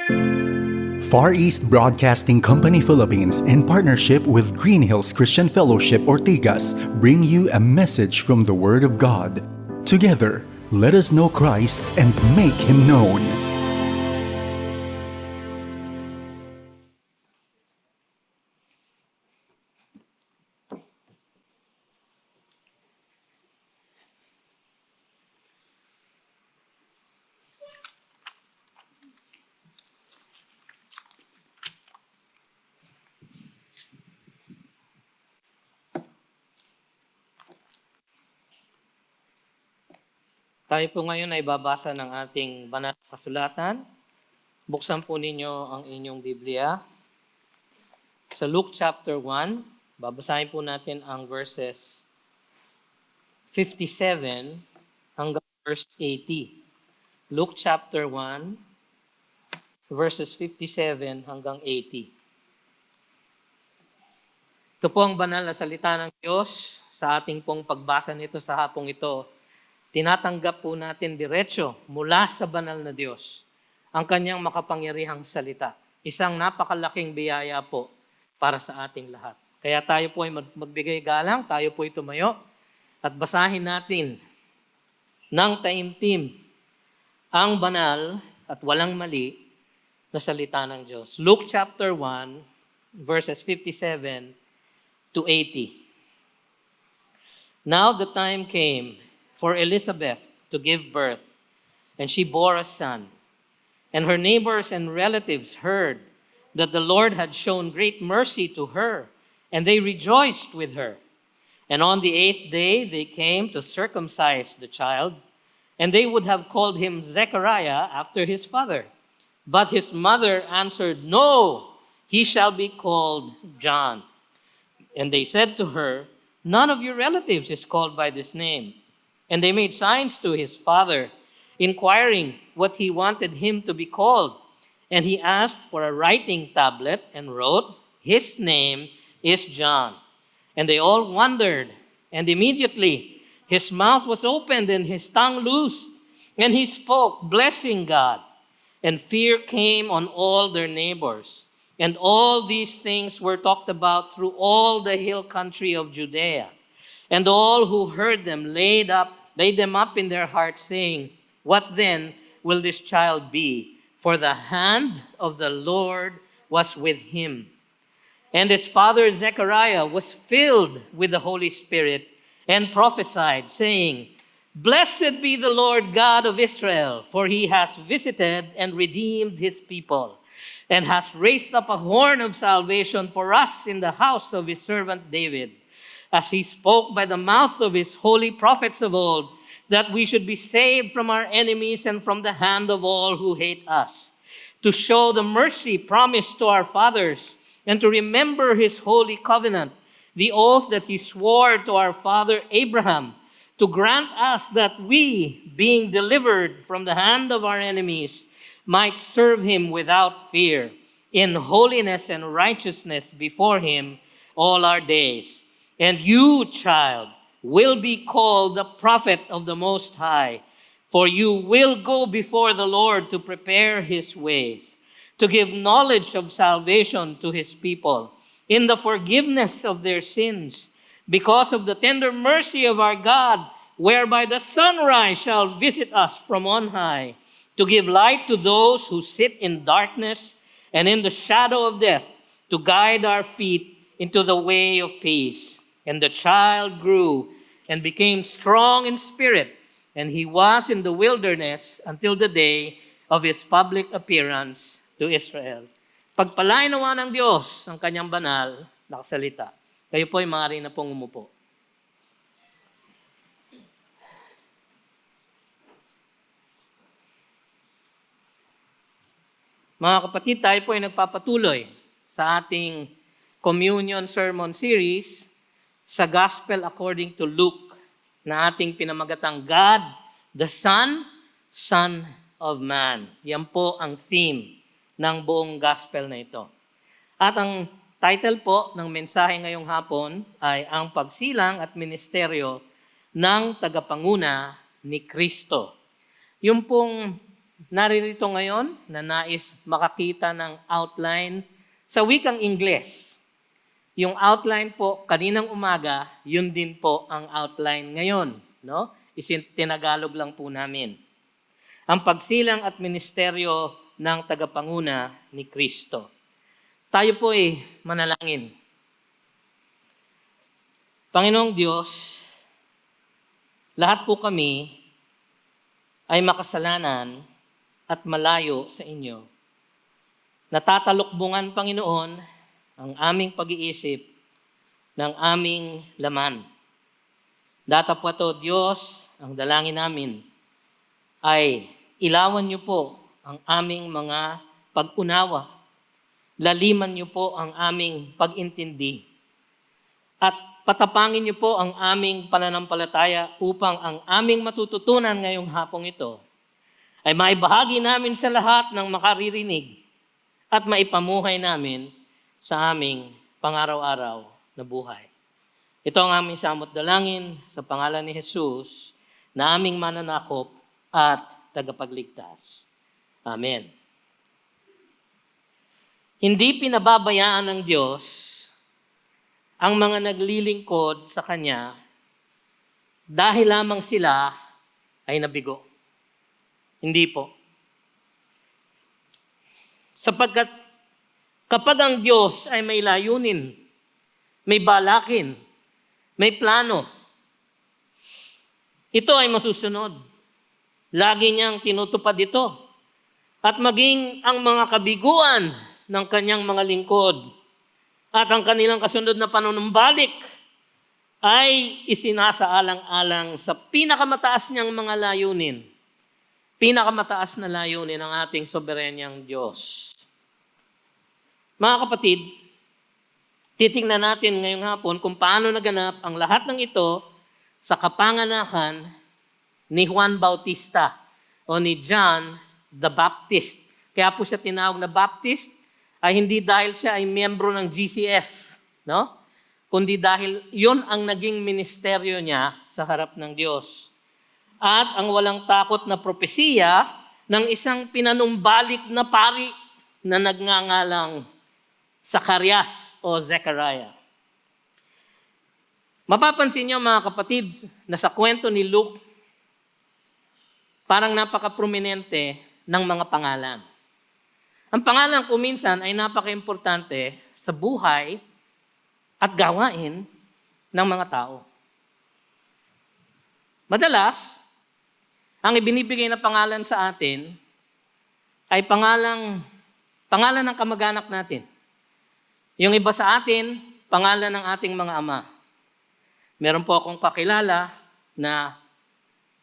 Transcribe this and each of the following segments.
Far East Broadcasting Company Philippines, in partnership with Green Hills Christian Fellowship Ortigas, bring you a message from the Word of God. Together, let us know Christ and make Him known. Tayo po ngayon ay babasa ng ating banal na kasulatan. Buksan po ninyo ang inyong Biblia. Sa Luke chapter 1, babasahin po natin ang verses 57 hanggang verse 80. Luke chapter 1, verses 57 hanggang 80. Ito po ang banal na salita ng Diyos. Sa ating pong pagbasa nito sa hapong ito, tinatanggap po natin diretso mula sa banal na Diyos ang kanyang makapangyarihang salita. Isang napakalaking biyaya po para sa ating lahat. Kaya tayo po ay magbigay galang, tayo po ay tumayo at basahin natin ng taimtim ang banal at walang mali na salita ng Diyos. Luke chapter 1, verses 57 to 80. Now the time came for Elizabeth to give birth, and she bore a son. And her neighbors and relatives heard that the Lord had shown great mercy to her, and they rejoiced with her. And on the 8th day they came to circumcise the child, and they would have called him Zechariah after his father. But his mother answered, "No, he shall be called John." And they said to her, "None of your relatives is called by this name." And they made signs to his father, inquiring what he wanted him to be called. And he asked for a writing tablet and wrote, "His name is John." And they all wondered. And immediately his mouth was opened and his tongue loosed. And he spoke, blessing God. And fear came on all their neighbors. And all these things were talked about through all the hill country of Judea. And all who heard them laid them up in their hearts, saying, "What then will this child be? For the hand of the Lord was with him." And his father Zechariah was filled with the Holy Spirit and prophesied, saying, "Blessed be the Lord God of Israel, for he has visited and redeemed his people, and has raised up a horn of salvation for us in the house of his servant David, as he spoke by the mouth of his holy prophets of old, that we should be saved from our enemies and from the hand of all who hate us, to show the mercy promised to our fathers, and to remember his holy covenant, the oath that he swore to our father Abraham, to grant us that we, being delivered from the hand of our enemies, might serve him without fear, in holiness and righteousness before him all our days. And you, child, will be called the prophet of the Most High, for you will go before the Lord to prepare his ways, to give knowledge of salvation to his people, in the forgiveness of their sins, because of the tender mercy of our God, whereby the sunrise shall visit us from on high, to give light to those who sit in darkness and in the shadow of death, to guide our feet into the way of peace. And the child grew and became strong in spirit, and he was in the wilderness until the day of his public appearance to Israel. Pagpalain nawa ng Diyos ang kanyang banal na salita. Kayo po ay maaari na pong umupo. Mga kapatid, tayo po ay nagpapatuloy sa ating communion sermon series sa Gospel according to Luke na ating pinamagatang God, the Son, Son of Man. Yan po ang theme ng buong Gospel na ito. At ang title po ng mensahe ngayong hapon ay ang pagsilang at ministeryo ng tagapanguna ni Kristo. Yung pong naririto ngayon na nais makakita ng outline sa wikang Ingles. Yung outline po kaninang umaga, yun din po ang outline ngayon. No? Tinagalog lang po namin. Ang pagsilang at ministeryo ng tagapanguna ni Kristo. Tayo po ay manalangin. Panginoong Diyos, lahat po kami ay makasalanan at malayo sa inyo. Natatalukbungan, Panginoon, ang aming pag-iisip ng aming laman. Datapwat o Diyos, ang dalangin namin ay ilawan niyo po ang aming mga pag-unawa. Laliman niyo po ang aming pag-intindi. At patapangin niyo po ang aming pananampalataya upang ang aming matututunan ngayong hapong ito ay maibahagi namin sa lahat ng makaririnig at maipamuhay namin sa aming pangaraw-araw na buhay. Ito ang aming samot dalangin sa pangalan ni Jesus na aming mananakop at tagapagligtas. Amen. Hindi pinababayaan ng Diyos ang mga naglilingkod sa Kanya dahil lamang sila ay nabigo. Hindi po. Sapagkat kapag ang Diyos ay may layunin, may balakin, may plano, ito ay masusunod. Lagi niyang tinutupad ito. At maging ang mga kabiguan ng kanyang mga lingkod at ang kanilang kasunod na panunumbalik ay isinasaalang-alang sa pinakamataas niyang mga layunin. Pinakamataas na layunin ng ating soberenyang Diyos. Mga kapatid, titingnan natin ngayong hapon kung paano naganap ang lahat ng ito sa kapanganakan ni Juan Bautista o ni John the Baptist. Kaya po siya tinawag na Baptist ay hindi dahil siya ay miyembro ng GCF, no? Kundi dahil yun ang naging ministeryo niya sa harap ng Diyos. At ang walang takot na propesiya ng isang pinanumbalik na pari na nagngangalang Zacarias o Zechariah. Mapapansin niyo mga kapatid na sa kwento ni Luke, parang napaka-prominente ng mga pangalan. Ang pangalan ko minsan ay napaka-importante sa buhay at gawain ng mga tao. Madalas, ang ibinibigay na pangalan sa atin ay pangalan ng kamag-anak natin. Yung iba sa atin, pangalan ng ating mga ama. Meron po akong kakilala na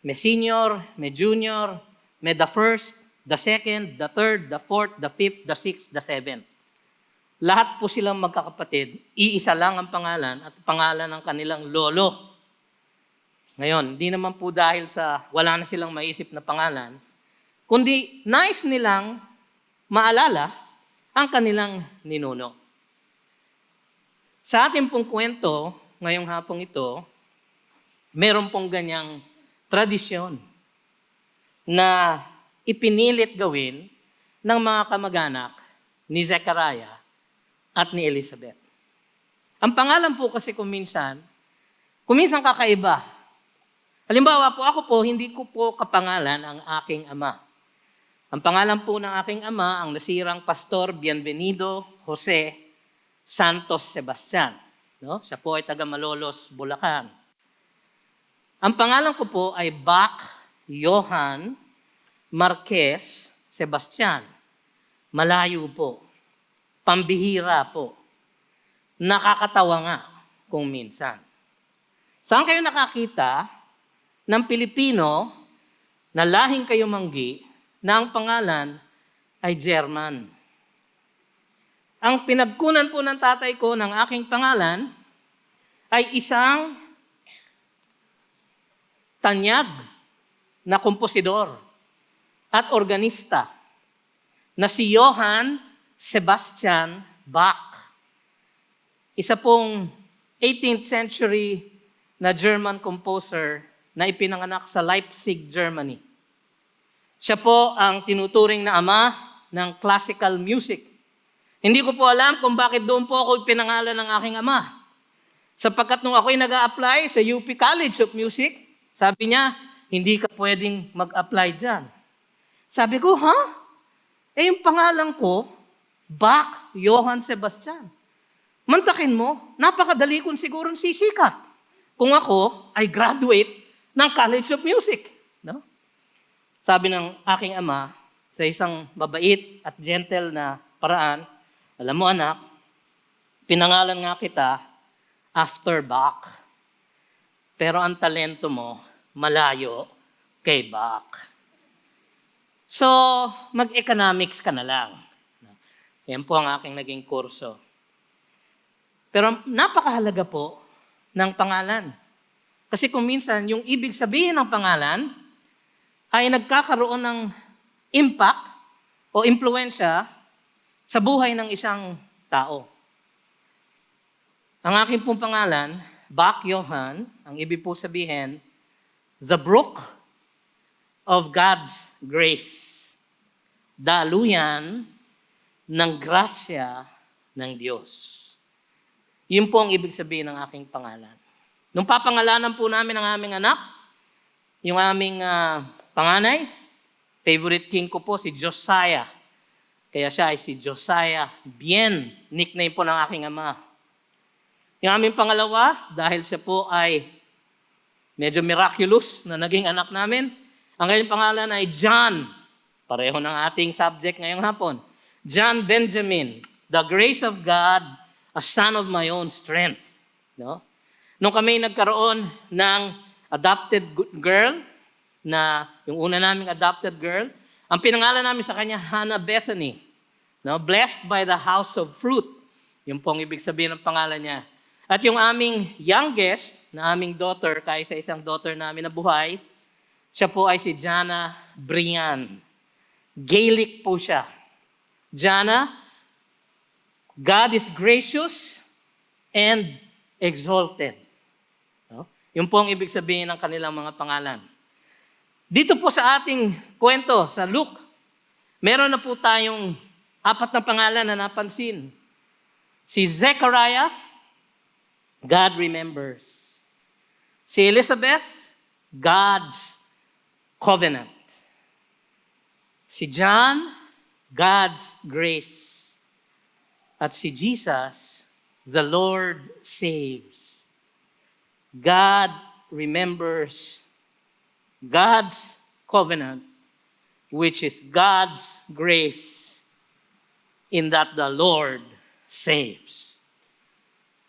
may senior, may junior, may the first, the second, the third, the fourth, the fifth, the sixth, the seventh. Lahat po silang magkakapatid, iisa lang ang pangalan at pangalan ng kanilang lolo. Ngayon, hindi naman po dahil sa wala na silang maisip na pangalan, kundi nais nilang maalala ang kanilang ninuno. Sa ating pong kwento, ngayong hapong ito, meron pong ganyang tradisyon na ipinilit gawin ng mga kamag-anak ni Zechariah at ni Elizabeth. Ang pangalan po kasi kuminsan kakaiba. Halimbawa po, ako po, hindi ko po kapangalan ang aking ama. Ang pangalan po ng aking ama, ang nasirang Pastor Bienvenido Jose Santos Sebastian. No? Siya po ay taga Malolos, Bulacan. Ang pangalan ko po ay Bak Johan Marquez Sebastian. Malayo po. Pambihira po. Nakakatawa nga kung minsan. Saan kayo nakakita ng Pilipino na lahing kayumanggi na ang pangalan ay German? Ang pinagkunan po ng tatay ko ng aking pangalan ay isang tanyag na komposidor at organista na si Johann Sebastian Bach. Isa pong 18th century na German composer na ipinanganak sa Leipzig, Germany. Siya po ang tinuturing na ama ng classical music. Hindi ko po alam kung bakit doon po ako pinangalan ng aking ama. Sapagkat nung ako'y nag-a-apply sa UP College of Music, sabi niya, hindi ka pwedeng mag-apply dyan. Sabi ko, yung pangalan ko, Bach Johann Sebastian. Mantakin mo, napakadali kong sigurong sisikat kung ako ay graduate ng College of Music. No? Sabi ng aking ama, sa isang mabait at gentle na paraan, alam mo anak, pinangalan nga kita after Bach. Pero ang talento mo, malayo kay Bach. So, mag-economics ka na lang. Yan po ang aking naging kurso. Pero napakahalaga po ng pangalan. Kasi kung minsan, yung ibig sabihin ng pangalan ay nagkakaroon ng impact o impluensya sa buhay ng isang tao. Ang aking pong pangalan, Bach Johann, ang ibig po sabihin, the brook of God's grace. Daluyan ng grasya ng Diyos. Yun po ang ibig sabihin ng aking pangalan. Nung papangalanan po namin ang aming anak, yung aming panganay, favorite king ko po si Josiah. Kaya siya ay si Josiah Bien, nickname po ng aking ama. Yung aming pangalawa, dahil siya po ay medyo miraculous na naging anak namin, ang kanyang pangalan ay John. Pareho ng ating subject ngayong hapon. John Benjamin, the grace of God, a son of my own strength. No? Nung kami nagkaroon ng adopted girl, na yung una naming adopted girl, ang pinangalan namin sa kanya, Hannah Bethany. No? Blessed by the house of fruit. Yung pong ibig sabihin ng pangalan niya. At yung aming youngest, na aming daughter, kaysa isang daughter namin na buhay, siya po ay si Jana Brian. Gaelic po siya. Jana, God is gracious and exalted. No? Yung po ang ibig sabihin ng kanilang mga pangalan. Dito po sa ating kwento, sa Luke, meron na po tayong 4 na pangalan na napansin. Si Zechariah, God remembers. Si Elizabeth, God's covenant. Si John, God's grace. At si Jesus, the Lord saves. God remembers God's covenant, which is God's grace, in that the Lord saves.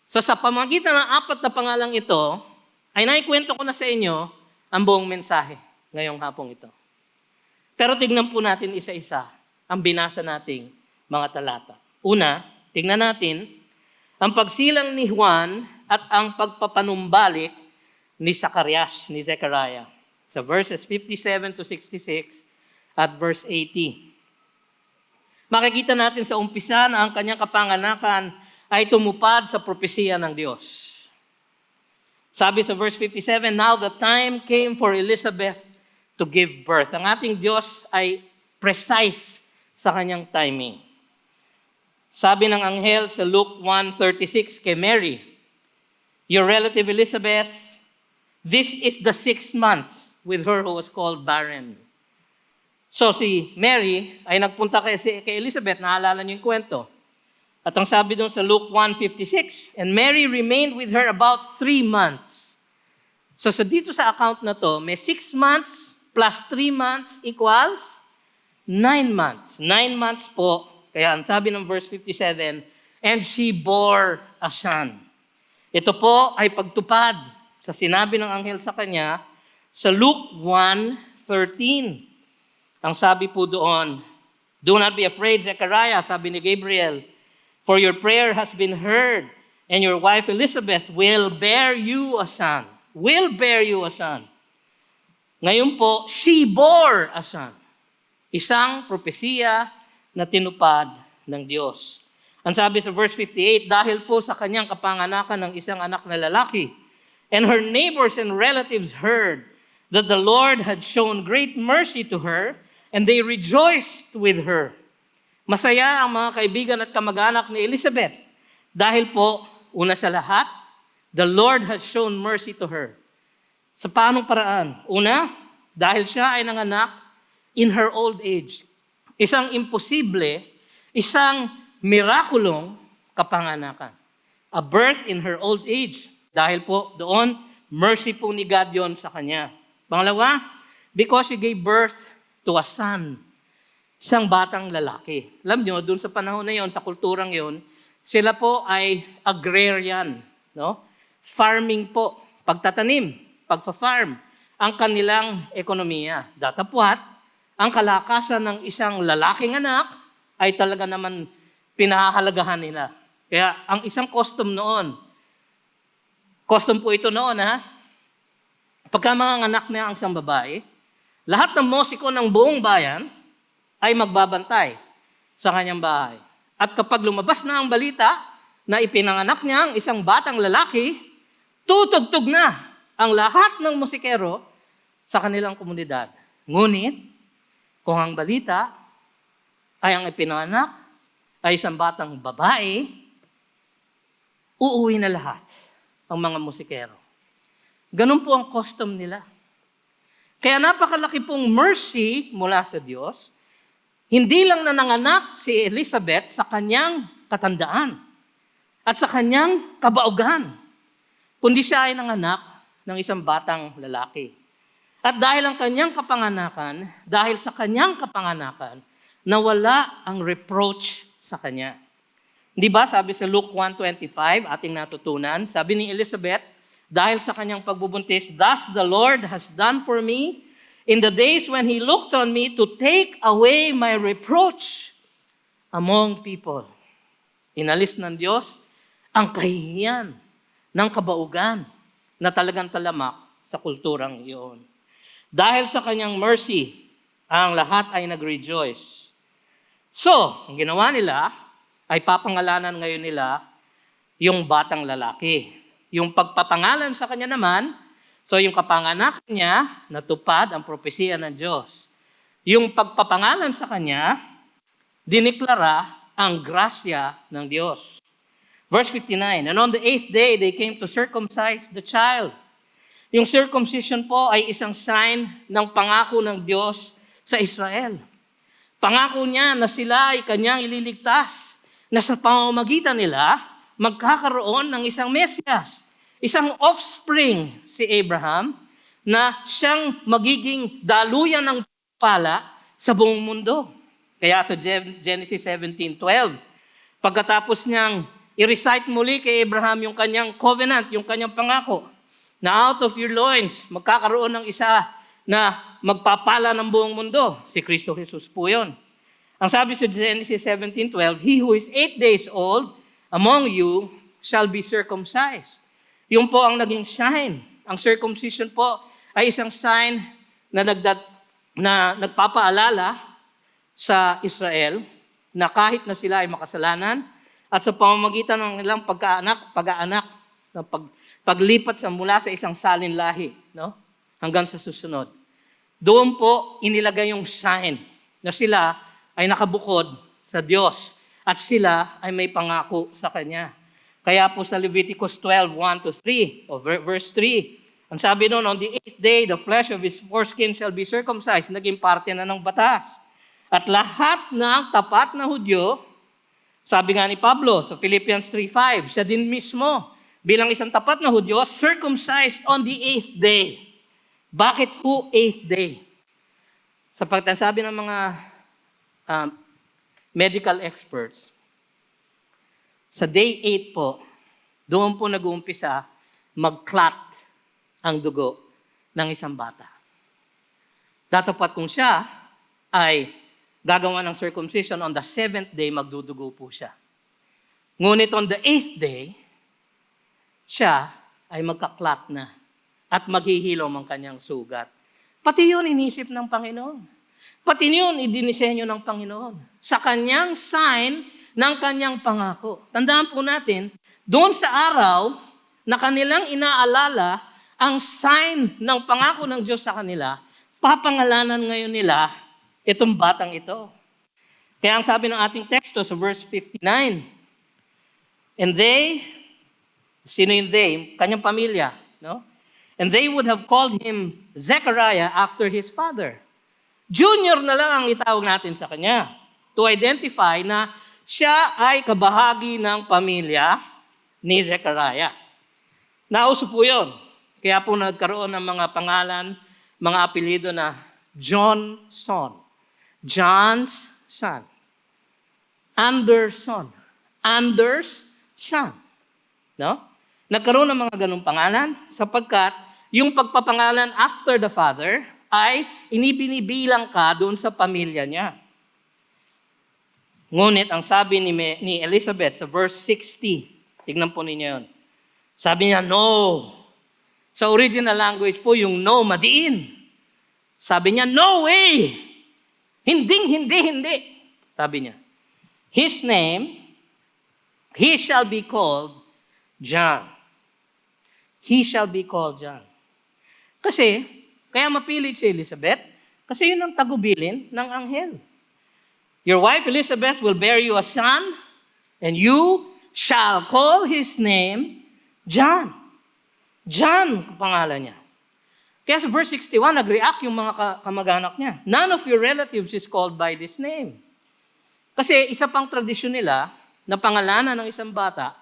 So sa pamagitan ng 4 na pangalang ito, ay naikwento ko na sa inyo ang buong mensahe ngayong hapong ito. Pero tignan po natin isa-isa ang binasa nating mga talata. Una, tignan natin ang pagsilang ni Juan at ang pagpapanumbalik ni Zechariah. Sa verses 57 to 66 at verse 80. Makikita natin sa umpisa na ang kanyang kapanganakan ay tumupad sa propesiya ng Diyos. Sabi sa verse 57, now the time came for Elizabeth to give birth. Ang ating Diyos ay precise sa kanyang timing. Sabi ng anghel sa Luke 1:36 kay Mary, your relative Elizabeth, this is the 6th month with her who was called barren. So si Mary ay nagpunta kay Elizabeth, naalala niyo yung kwento. At ang sabi doon sa Luke 1:56, and Mary remained with her about 3 months. So dito sa account na to, may 6 months plus 3 months equals 9 months. 9 months po, kaya ang sabi ng verse 57, and she bore a son. Ito po ay pagtupad sa sinabi ng anghel sa kanya, sa Luke 1:13, ang sabi po doon, do not be afraid, Zechariah, sabi ni Gabriel, for your prayer has been heard, and your wife Elizabeth will bear you a son. Will bear you a son. Ngayon po, she bore a son. Isang propesiya na tinupad ng Diyos. Ang sabi sa verse 58, dahil po sa kanyang kapanganakan ng isang anak na lalaki, and her neighbors and relatives heard that the Lord had shown great mercy to her, and they rejoiced with her. Masaya ang mga kaibigan at kamag-anak ni Elizabeth dahil po, una sa lahat, the Lord has shown mercy to her. Sa paanong paraan? Una, dahil siya ay nanganak in her old age. Isang imposible, isang mirakulong kapanganakan. A birth in her old age. Dahil po doon, mercy po ni God yon sa kanya. Pangalawa, because she gave birth to a son. Isang batang lalaki. Alam nyo, doon sa panahon na yon, sa kulturang yon, sila po ay agrarian. No? Farming po. Pagtatanim, pagfa-farm. Ang kanilang ekonomiya. Datapwat, ang kalakasan ng isang lalaking anak ay talaga naman pinahahalagahan nila. Kaya ang isang custom po ito noon pagka mga anak niya ang isang babae, lahat ng musiko ng buong bayan ay magbabantay sa kanyang bahay. At kapag lumabas na ang balita na ipinanganak niya ang isang batang lalaki, tutugtog na ang lahat ng musikero sa kanilang komunidad. Ngunit, kung ang balita ay ang ipinanganak ay isang batang babae, uuwi na lahat ang mga musikero. Ganun po ang custom nila. Kaya napakalaki pong mercy mula sa Diyos. Hindi lang nananganak si Elizabeth sa kanyang katandaan at sa kanyang kabaugan, kundi siya ay nanganak ng isang batang lalaki. At dahil ang kanyang kapanganakan, dahil sa kanyang kapanganakan, nawala ang reproach sa kanya. Di ba sabi sa Luke 1:25, ating natutunan, sabi ni Elizabeth, dahil sa kanyang pagbubuntis, thus the Lord has done for me in the days when He looked on me to take away my reproach among people. Inalis ng Diyos ang kahihiyan ng kabaugan na talagang talamak sa kulturang iyon. Dahil sa kanyang mercy, ang lahat ay nag-rejoice. So, ang ginawa nila ay papangalanan ngayon nila yung batang lalaki. Yung pagpapangalan sa kanya naman, so yung kapanganak niya, natupad ang propesya ng Diyos. Yung pagpapangalan sa kanya, diniklara ang grasya ng Diyos. Verse 59, and on the 8th day, they came to circumcise the child. Yung circumcision po ay isang sign ng pangako ng Diyos sa Israel. Pangako niya na sila ay kanyang ililigtas, na sa pamamagitan nila, magkakaroon ng isang Mesyas, isang offspring si Abraham, na siyang magiging daluyan ng pala sa buong mundo. Kaya sa Genesis 17:12, pagkatapos niyang i-recite muli kay Abraham yung kanyang covenant, yung kanyang pangako, na out of your loins, magkakaroon ng isa na magpapala ng buong mundo. Si Kristo Jesus po yun. Ang sabi sa Genesis 17:12, he who is 8 days old among you shall be circumcised. Yung po ang naging sign. Ang circumcision po ay isang sign na nagpapaalala sa Israel na kahit na sila ay makasalanan at sa pamamagitan ng ilang pag-aanak, paglipat mula sa isang salin lahi, no? Hanggang sa susunod. Doon po inilagay yung sign na sila ay nakabukod sa Diyos at sila ay may pangako sa Kanya. Kaya po sa Leviticus 12:1-3, o verse 3, ang sabi noon, on the 8th day, the flesh of his foreskin shall be circumcised. Naging parte na ng batas. At lahat ng tapat na Hudyo, sabi nga ni Pablo sa Philippians 3:5, siya din mismo, bilang isang tapat na Hudyo, circumcised on the 8th day. Bakit po 8th day? Sapagkat sabi ng mga medical experts, sa day 8 po, doon po nag-uumpisa mag-clot ang dugo ng isang bata. Datapat kung siya ay gagawa ng circumcision on the 7th day, magdudugo po siya. Ngunit on the 8th day, siya ay magka-clot na at maghihilom ang kanyang sugat. Pati yun inisip ng Panginoon. Pati yun idinisenyo ng Panginoon. Sa kanyang sign ng kanyang pangako. Tandaan po natin, doon sa araw na kanilang inaalala ang sign ng pangako ng Diyos sa kanila, papangalanan ngayon nila itong batang ito. Kaya ang sabi ng ating teksto sa verse 59, and they, sino yung they? Kanyang pamilya, no? And they would have called him Zechariah after his father. Junior na lang ang itawag natin sa kanya to identify na siya ay kabahagi ng pamilya ni Zechariah. Nauso po yun. Kaya po nagkaroon ng mga pangalan, mga apelido na Johnson, John's son, Anderson, Anders' son. No? Nagkaroon ng mga ganung pangalan sapagkat yung pagpapangalan after the father ay inibinibilang ka doon sa pamilya niya. Ngunit ang sabi ni Elizabeth sa verse 60, tignan po ninyo yun. Sabi niya, no. Sa original language po, yung no, madiin. Sabi niya, no way. Hindi. Sabi niya, his name, he shall be called John. He shall be called John. Kasi, kaya mapilit si Elizabeth, kasi yun ang tagubilin ng anghel. Your wife Elizabeth will bear you a son, and you shall call his name John. John, pangalan niya. Kaya sa verse 61, nag-react yung mga kamag-anak niya. None of your relatives is called by this name. Kasi isa pang tradisyon nila, na pangalanan ng isang bata,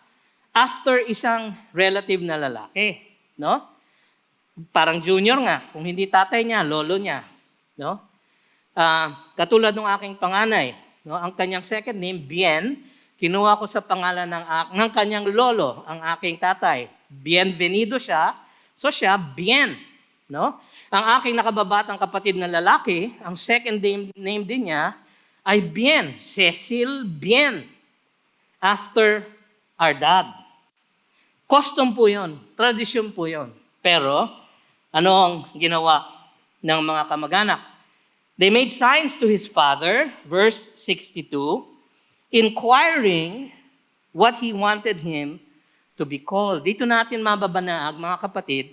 after isang relative na lalaki. No? Parang junior nga, kung hindi tatay niya, lolo niya. No? Katulad ng aking panganay, no? Ang kanyang second name, Bien, kinuha ko sa pangalan ng kanyang lolo, ang aking tatay. Bienvenido siya, so siya, Bien. No? Ang aking nakababatang kapatid na lalaki, ang second name din niya, ay Bien, Cecil Bien, after our dad. Custom po yun, tradisyon po yun. Pero, ano ang ginawa ng mga kamag-anak? They made signs to his father, verse 62, inquiring what he wanted him to be called. Dito natin mababanaag, mga kapatid,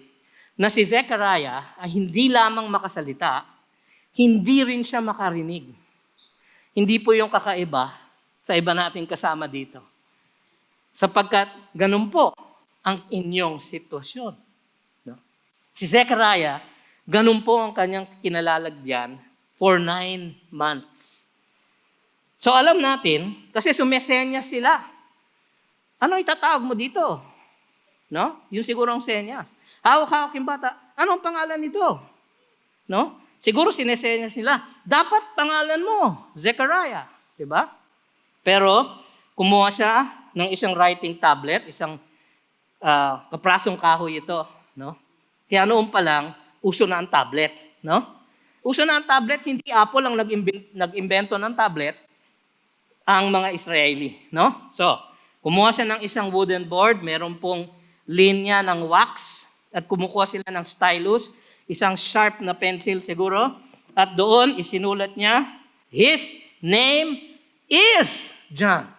na si Zechariah ay hindi lamang makasalita, hindi rin siya makarinig. Hindi po yung kakaiba sa iba nating kasama dito. Sapagkat ganun po ang inyong sitwasyon. No? Si Zechariah, ganun po ang kanyang kinalalagyan for 9 months. So alam natin, kasi sumesenyas sila. Ano itatawag mo dito? No? Yung sigurong senyas. Hawak-hawak yung bata. Anong pangalan nito? No? Siguro sinesenyas nila. Dapat pangalan mo, Zechariah. Diba? Pero, kumuha siya ng isang writing tablet, isang kaprasong kahoy ito. No? Kaya noon pa lang, uso na ang tablet. No? Uso na ang tablet, hindi Apple ang nag-imbento ng tablet, ang mga Israeli. No? So, kumuha siya ng isang wooden board, meron pong linya ng wax, at kumukuha sila ng stylus, isang sharp na pencil siguro, at doon isinulat niya, his name is John.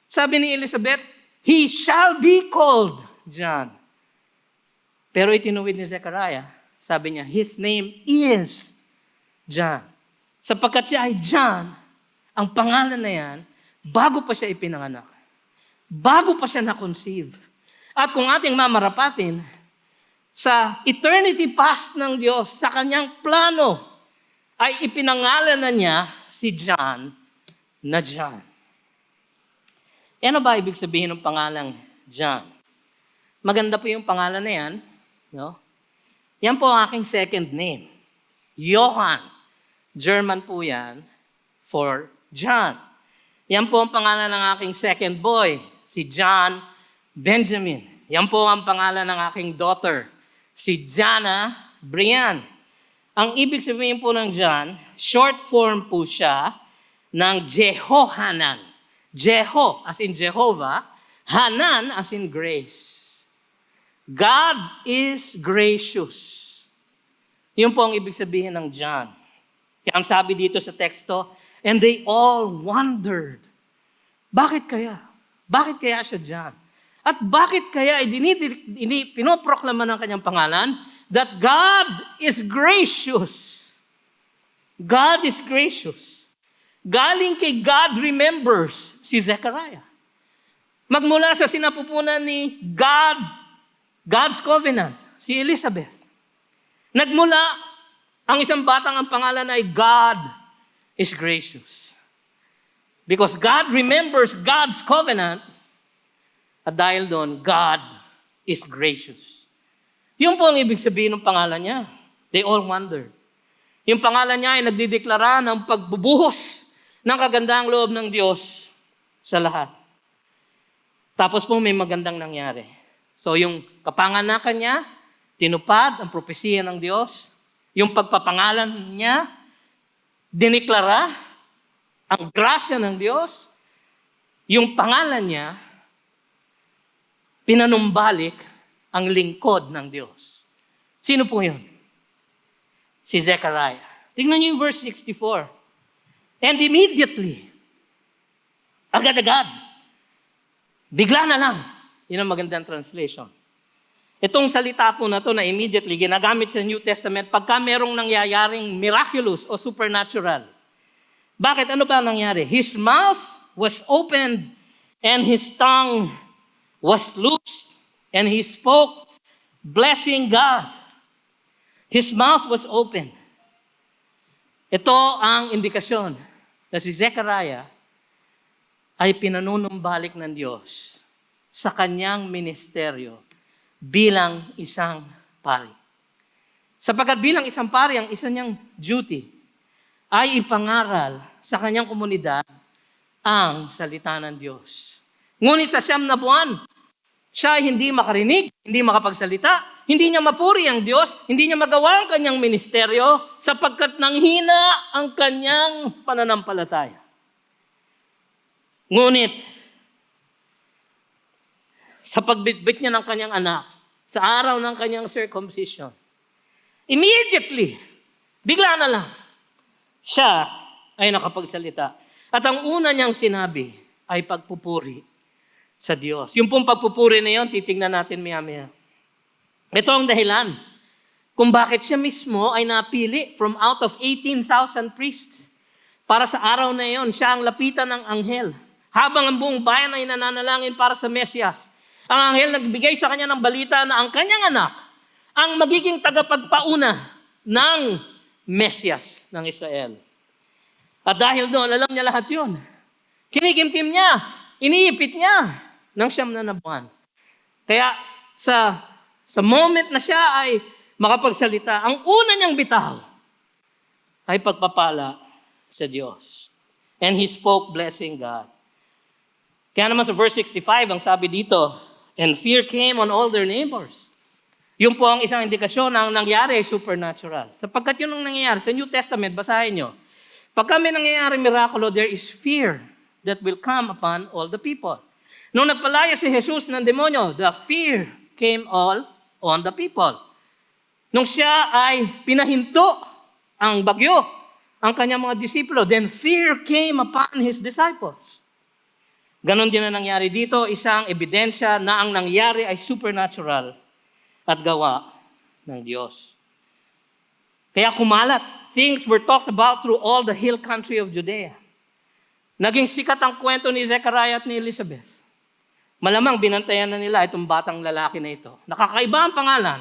Sabi ni Elizabeth, he shall be called John. Pero itinuwid ni Zechariah, sabi niya, his name is John. Sapagkat siya ay John, ang pangalan na yan, bago pa siya ipinanganak. Bago pa siya na-conceive. At kung ating mamarapatin, sa eternity past ng Diyos, sa kanyang plano, ay ipinangalan na niya si John na John. Ano ba ibig sabihin ng pangalang John? Maganda po yung pangalan na yan. No? Yan po ang aking second name. Johann. German po yan for John. Yan po ang pangalan ng aking second boy, si John Benjamin. Yan po ang pangalan ng aking daughter, si Jana Brian. Ang ibig sabihin po ng John, short form po siya ng Jehohanan. Jeho as in Jehovah, Hanan as in grace. God is gracious. Yun po ang ibig sabihin ng John. Kaya ang sabi dito sa teksto, and they all wondered. Bakit kaya? Bakit kaya siya John? At bakit kaya pinoproklama ng kanyang pangalan that God is gracious? God is gracious. Galing kay God remembers si Zechariah. Magmula sa sinapupunan ni God, God's covenant, si Elizabeth. Nagmula ang isang batang ang pangalan ay God is gracious. Because God remembers God's covenant, at dahil doon, God is gracious. Yung po ang ibig sabihin ng pangalan niya. They all wondered. Yung pangalan niya ay nagdideklara ng pagbubuhos ng kagandang loob ng Diyos sa lahat. Tapos po may magandang nangyari. So yung kapanganakan niya, tinupad ang propesiya ng Diyos. Yung pagpapangalan niya, diniklara ang grasya ng Diyos. Yung pangalan niya, pinanumbalik ang lingkod ng Diyos. Sino po yun? Si Zechariah. Tingnan niyo yung verse 64. And immediately, agad-agad, bigla na lang. Yun ang magandang translation. Itong salita po na to na immediately, ginagamit sa New Testament pagka merong nangyayaring miraculous o supernatural. Bakit? Ano ba nangyari? His mouth was opened and his tongue was loosed and he spoke blessing God. His mouth was open. Ito ang indikasyon na si Zechariah ay pinanunumbalik ng Diyos sa kanyang ministeryo bilang isang pari. Sapagkat bilang isang pari, ang isa niyang duty ay ipangaral sa kanyang komunidad ang salita ng Diyos. Ngunit sa 9 na buwan, siya ay hindi makarinig, hindi makapagsalita, hindi niya mapuri ang Diyos, hindi niya magawa ang kanyang ministeryo sapagkat nanghina ang kanyang pananampalataya. Ngunit, sa pagbitbit niya ng kanyang anak, sa araw ng kanyang circumcision, immediately, bigla na lang, siya ay nakapagsalita. At ang una niyang sinabi ay pagpupuri sa Diyos. Yung pong pagpupuri na yun, titingnan natin maya-maya. Ito ang dahilan kung bakit siya mismo ay napili from out of 18,000 priests. Para sa araw na yun, siya ang lapitan ng anghel. Habang ang buong bayan ay nananalangin para sa Mesyas, ang anghel nagbigay sa kanya ng balita na ang kanyang anak ang magiging tagapagpauna ng Mesyas ng Israel. At dahil doon, alam niya lahat yun. Kinikimkim niya, iniipit niya ng 9 na buwan. Kaya sa moment na siya ay makapagsalita, ang una niyang bitaw ay pagpapala sa Diyos. And he spoke blessing God. Kaya naman sa verse 65, ang sabi dito, and fear came on all their neighbors. Yun po ang isang indikasyon na ang nangyari ay supernatural. Sapagkat yun ang nangyayari sa New Testament, basahin nyo. Pagka may nangyayari mirakulo, there is fear that will come upon all the people. Nung nagpalaya si Jesus ng demonyo, the fear came all on the people. Nung siya ay pinahinto ang bagyo, ang kanyang mga disipulo, then fear came upon his disciples. Ganon din na nangyari dito, isang ebidensya na ang nangyari ay supernatural at gawa ng Diyos. Kaya kumalat, things were talked about through all the hill country of Judea. Naging sikat ang kwento ni Zechariah at ni Elizabeth. Malamang binantayan na nila itong batang lalaki na ito. Nakakaiba ang pangalan,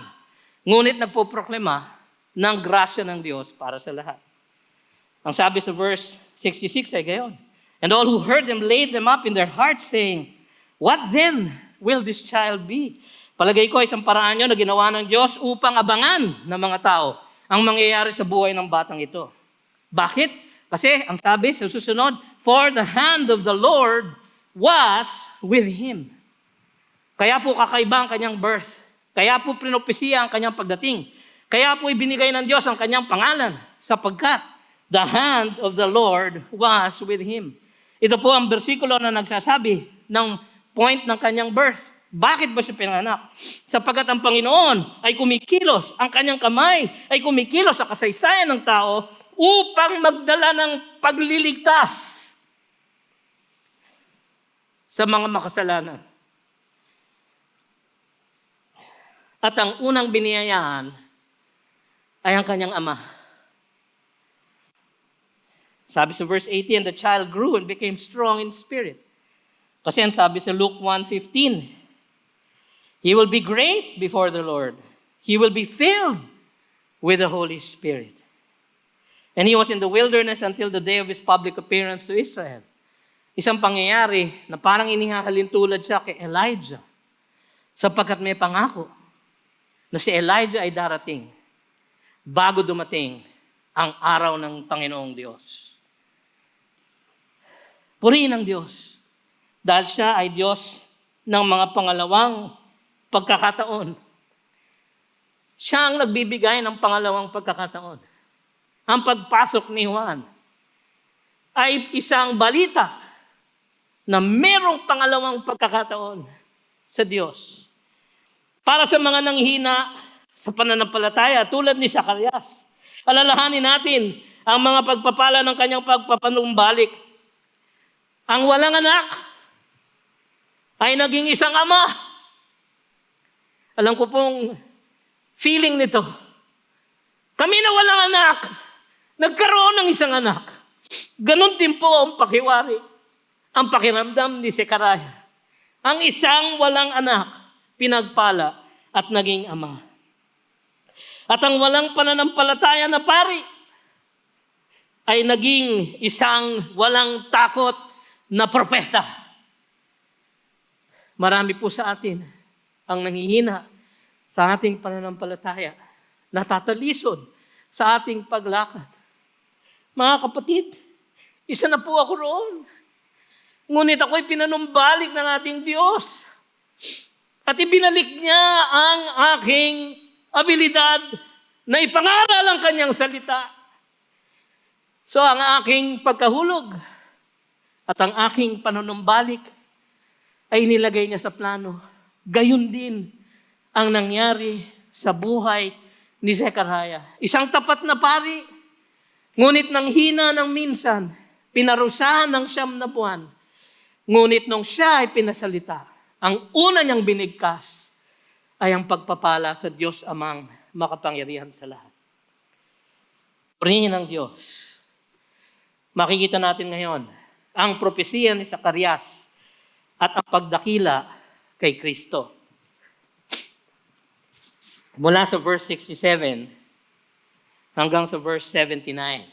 ngunit nagpoproklema ng grasya ng Diyos para sa lahat. Ang sabi sa verse 66 ay gayon. And all who heard them laid them up in their hearts, saying, what then will this child be? Palagay ko isang paraan yun na ginawa ng Diyos upang abangan ng mga tao ang mangyayari sa buhay ng batang ito. Bakit? Kasi ang sabi sa susunod, for the hand of the Lord was with him. Kaya po kakaiba ang kanyang birth. Kaya po pinopesiya ang kanyang pagdating. Kaya po ibinigay ng Diyos ang kanyang pangalan sapagkat the hand of the Lord was with him. Ito po ang bersikulo na nagsasabi ng point ng kanyang birth. Bakit ba siya pinanganak? Sapagkat ang Panginoon ay kumikilos, ang kanyang kamay ay kumikilos sa kasaysayan ng tao upang magdala ng pagliligtas sa mga makasalanan. At ang unang biniyayaan ay ang kanyang ama. Sabi sa verse 18, the child grew and became strong in spirit. Kasi ang sabi sa Luke 1:15, he will be great before the Lord. He will be filled with the Holy Spirit. And he was in the wilderness until the day of his public appearance to Israel. Isang pangyayari na parang inihahalin tulad siya kay Elijah, sapagkat may pangako na si Elijah ay darating bago dumating ang araw ng Panginoong Diyos. Purihin ang Diyos dahil siya ay Diyos ng mga pangalawang pagkakataon. Siya ang nagbibigay ng pangalawang pagkakataon. Ang pagpasok ni Juan ay isang balita na merong pangalawang pagkakataon sa Diyos. Para sa mga nanghina sa pananampalataya, tulad ni Zacarias, alalahanin natin ang mga pagpapala ng kanyang pagpapanumbalik. Ang walang anak ay naging isang ama. Alam ko pong feeling nito. Kami na walang anak, nagkaroon ng isang anak. Ganon din po ang pakiwari, ang pakiramdam ni Zechariah. Ang isang walang anak, pinagpala at naging ama. At ang walang pananampalataya na pari ay naging isang walang takot na propeta. Marami po sa atin ang nanghihina sa ating pananampalataya, natatalisod sa ating paglakad. Mga kapatid, isa na po ako roon. Ngunit ako'y pinanumbalik ng ating Diyos. At ibinalik niya ang aking abilidad na ipangaral ang kanyang salita. So ang aking pagkahulog at ang aking panunumbalik ay nilagay niya sa plano. Gayon din ang nangyari sa buhay ni Zechariah. Isang tapat na pari, ngunit nang hina ng minsan, pinarusahan ng 9 na buwan. Ngunit nung siya ay pinasalita, ang una niyang binigkas ay ang pagpapala sa Diyos Amang makapangyarihan sa lahat. Purihin ang Diyos. Makikita natin ngayon ang propesiya ni Zacarias at ang pagdakila kay Kristo. Mula sa verse 67 hanggang sa verse 79.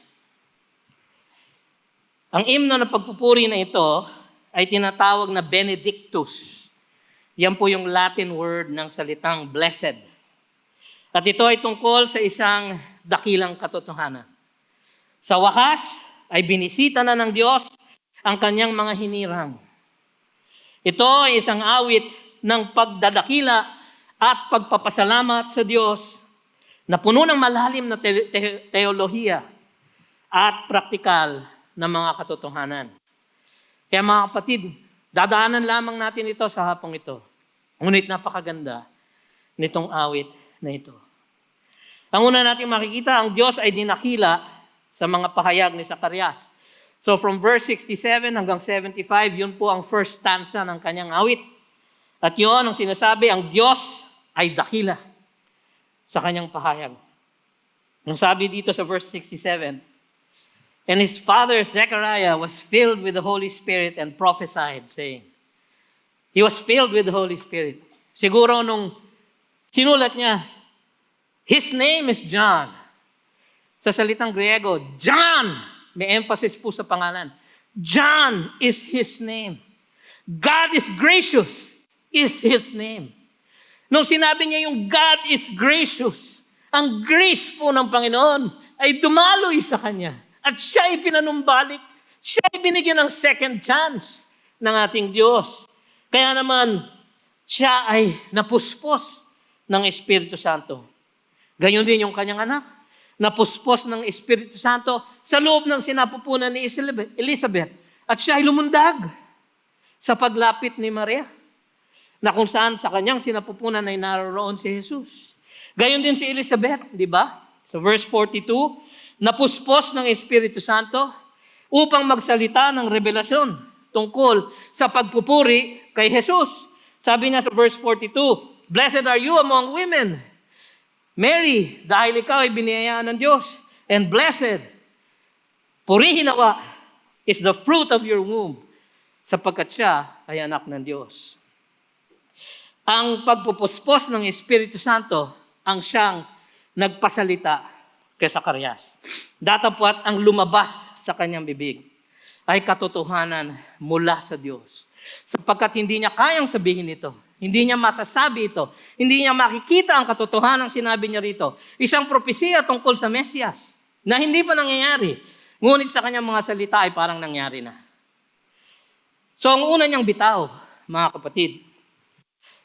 Ang himno na pagpupuri na ito ay tinatawag na Benedictus. Yan po yung Latin word ng salitang blessed. At ito ay tungkol sa isang dakilang katotohanan. Sa wakas ay binisita na ng Diyos ang kanyang mga hinirang. Ito ay isang awit ng pagdadakila at pagpapasalamat sa Diyos na puno ng malalim na teolohiya at praktikal na mga katotohanan. Kaya mga kapatid, dadaanan lamang natin ito sa hapong ito. Ngunit napakaganda nitong awit na ito. Ang una natin makikita, ang Diyos ay dinakila sa mga pahayag ni Zacarias. So from verse 67 hanggang 75, yun po ang first stanza ng kanyang awit. At yun ang sinasabi, ang Diyos ay dakila sa kanyang pahayag. Ang sabi dito sa verse 67, and his father Zechariah was filled with the Holy Spirit and prophesied, saying, he was filled with the Holy Spirit. Siguro nung sinulat niya, his name is John. Sa salitang Griego, John, may emphasis po sa pangalan. John is his name. God is gracious is his name. Nung sinabi niya yung God is gracious, ang grace po ng Panginoon ay dumaloy sa kanya. At siya ay pinanumbalik. Siya ay binigyan ng second chance ng ating Diyos. Kaya naman, siya ay napuspos ng Espiritu Santo. Ganyan din yung kanyang anak. Napuspos ng Espiritu Santo sa loob ng sinapupunan ni Elizabeth. At siya ay lumundag sa paglapit ni Maria, na kung saan sa kanyang sinapupunan ay naroon si Jesus. Gayon din si Elizabeth, di ba? Sa verse 42, napuspos ng Espiritu Santo upang magsalita ng revelasyon tungkol sa pagpupuri kay Jesus. Sabi niya sa verse 42, blessed are you among women, Mary, dahil ikaw ay biniyayaan ng Diyos, and blessed Purihin nawa is the fruit of your womb, sapagkat siya ay anak ng Diyos. Ang pagpupuspos ng Espiritu Santo ang siyang nagpasalita kay Zacarias. Datapwat ang lumabas sa kanyang bibig ay katotohanan mula sa Diyos. Sapagkat hindi niya kayang sabihin ito. Hindi niya masasabi ito. Hindi niya makikita ang katotohanan ng sinabi niya rito. Isang propesiya tungkol sa Mesiyas na hindi pa nangyayari. Ngunit sa kanyang mga salita ay parang nangyari na. So ang una niyang bitaw, mga kapatid,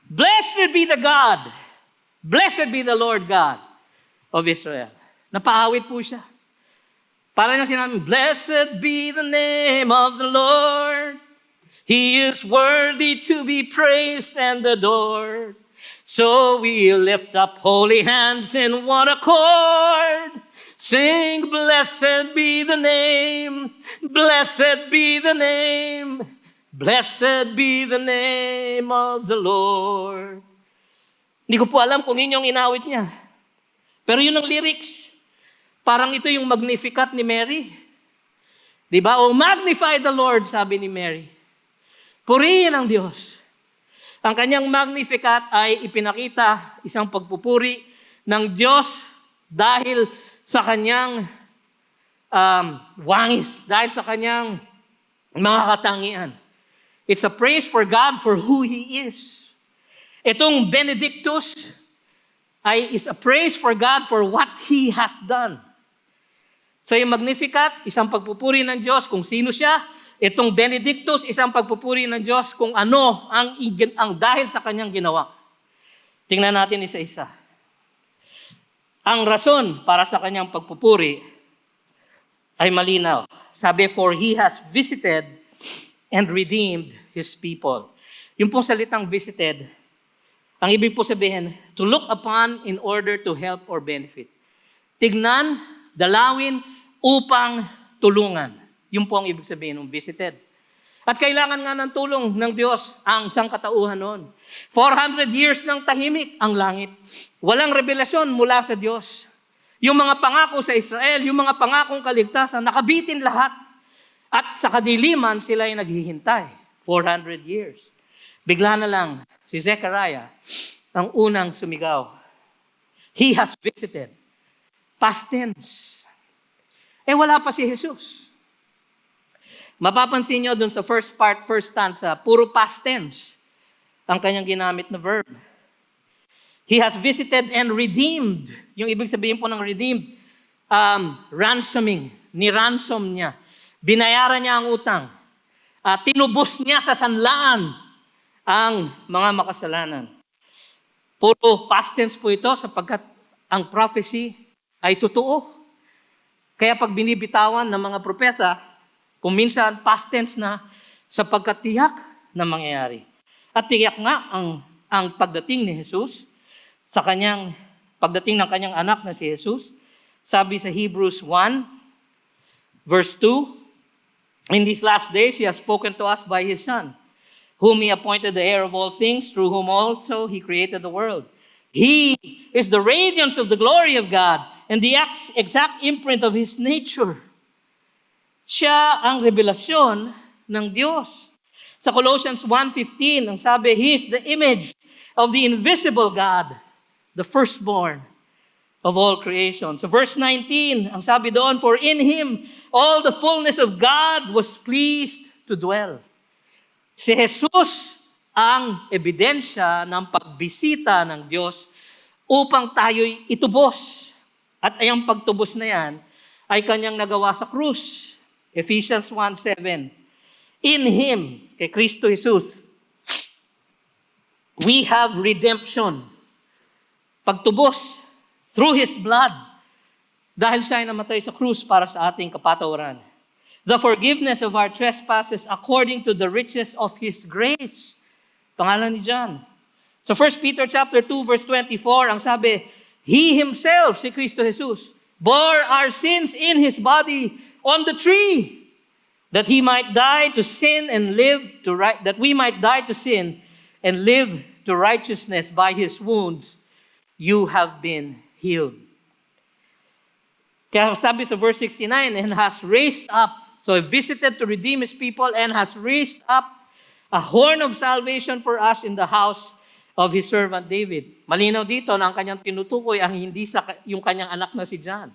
blessed be the God, blessed be the Lord God of Israel. Napaawit po siya. Para niyang sinabi, blessed be the name of the Lord. He is worthy to be praised and adored. So we lift up holy hands in one accord. Sing, blessed be the name, blessed be the name, blessed be the name of the Lord. Hindi ko po alam kung yun yung inawit niya. Pero yun ang lyrics. Parang ito yung Magnificat ni Mary. Diba? O magnify the Lord, sabi ni Mary. Purihin ang Diyos. Ang kanyang Magnificat ay ipinakita isang pagpupuri ng Diyos dahil sa kanyang wangis, dahil sa kanyang mga katangian. It's a praise for God for who He is. Itong Benedictus is a praise for God for what He has done. So yung Magnificat, isang pagpupuri ng Diyos kung sino siya. Itong Benedictus, isang pagpupuri ng Diyos kung ano ang dahil sa kanyang ginawa. Tingnan natin isa-isa. Ang rason para sa kanyang pagpupuri ay malinaw. Sabi, for He has visited and redeemed His people. Yung pong salitang visited, ang ibig po sabihin, to look upon in order to help or benefit. Tignan, dalawin, upang tulungan. Yun po ang ibig sabihin ng visited. At kailangan nga ng tulong ng Diyos ang sangkatauhan noon. 400 years ng tahimik ang langit. Walang revelasyon mula sa Diyos. Yung mga pangako sa Israel, yung mga pangakong kaligtasan, nakabitin lahat. At sa kadiliman, sila ay naghihintay. 400 years. Bigla na lang, si Zechariah, ang unang sumigaw. He has visited. Past tense. Wala pa si Jesus. Mapapansin nyo dun sa first stanza, puro past tense ang kanyang ginamit na verb. He has visited and redeemed. Yung ibig sabihin po ng redeemed, ransoming. Ni-ransom niya. Binayaran niya ang utang. Tinubos niya sa sanlaan ang mga makasalanan. Puro past tense po ito sapagkat ang prophecy ay totoo. Kaya pag binibitawan ng mga propeta, kung minsan past tense na sapagkat tiyak na mangyayari. At tiyak nga ang pagdating ni Jesus sa pagdating ng kanyang anak na si Jesus. Sabi sa Hebrews 1, verse 2, in these last days, He has spoken to us by His Son, whom He appointed the heir of all things, through whom also He created the world. He is the radiance of the glory of God and the exact imprint of His nature. Siya ang revelasyon ng Diyos. Sa Colossians 1:15, ang sabi, He is the image of the invisible God, the firstborn of all creation. So verse 19, ang sabi doon, for in Him all the fullness of God was pleased to dwell. Si Jesus ang ebidensya ng pagbisita ng Diyos upang tayo'y itubos. At ang pagtubos na yan ay kanyang nagawa sa krus. Ephesians 1:7. In Him, kay Kristo Jesus, we have redemption. Pagtubos through His blood. Dahil siya ay namatay sa krus para sa ating kapatawaran. The forgiveness of our trespasses according to the riches of His grace. Pangalan ni John. So 1 Peter chapter 2 verse 24, ang sabi, He Himself, si Kristo Jesus, bore our sins in His body on the tree, that He might die to sin and live to that we might die to sin and live to righteousness. By His wounds you have been healed. Kaya sabi sa verse 69, and has raised up, so he visited to redeem his people and has raised up a horn of salvation for us in the house of his servant David. Malinaw dito na ang kanyang tinutukoy ang hindi sa yung kanyang anak na si John.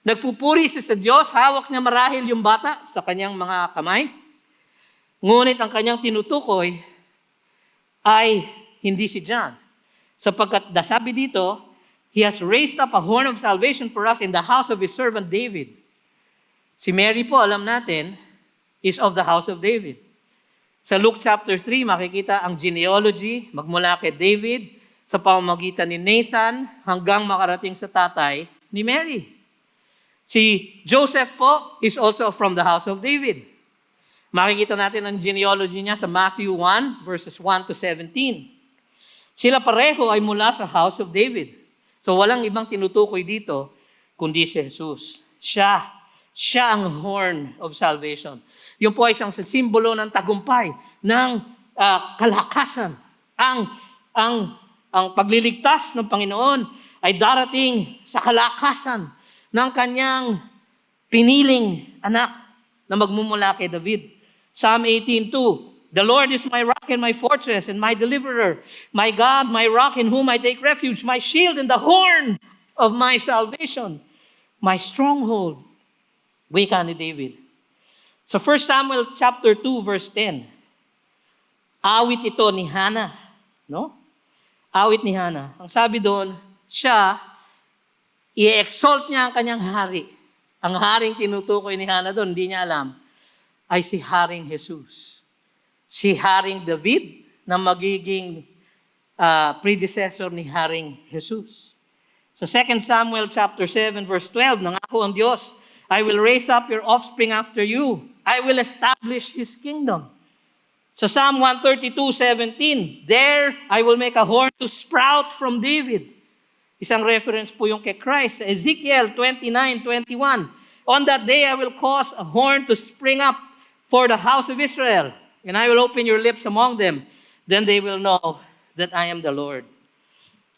Nagpupuri siya sa Diyos, hawak niya marahil yung bata sa kanyang mga kamay. Ngunit ang kanyang tinutukoy ay hindi si John. Sapagkat sabi dito, he has raised up a horn of salvation for us in the house of his servant David. Si Mary po, alam natin, is of the house of David. Sa Luke chapter 3, makikita ang genealogy magmula kay David sa pamamagitan ni Nathan hanggang makarating sa tatay ni Mary. Si Joseph po is also from the house of David. Makikita natin ang genealogy niya sa Matthew 1, verses 1 to 17. Sila pareho ay mula sa house of David. So walang ibang tinutukoy dito kundi si Jesus. Siya ang horn of salvation. Yun po ay isang simbolo ng tagumpay, ng kalakasan. Ang pagliligtas ng Panginoon ay darating sa kalakasan ng kanyang piniling anak na magmumula kay David. Psalm 18:2, the Lord is my rock and my fortress and my deliverer, my God, my rock in whom I take refuge, my shield and the horn of my salvation, my stronghold. Wika ni David. Sa 1 Samuel chapter 2 verse 10, awit ito ni Hannah, no? Awit ni Hannah. Ang sabi doon, siya, i-exalt niya ang kanyang hari. Ang haring tinutukoy ni Hannah doon, hindi niya alam, ay si Haring Jesus. Si Haring David na magiging predecessor ni Haring Jesus. Sa 2 Samuel chapter 7 verse 12, nangako ang Diyos, I will raise up your offspring after you. I will establish His kingdom. Sa Psalm 132:17, there I will make a horn to sprout from David. Isang reference po yung kay Christ. Ezekiel 29:21, on that day I will cause a horn to spring up for the house of Israel, and I will open your lips among them. Then they will know that I am the Lord.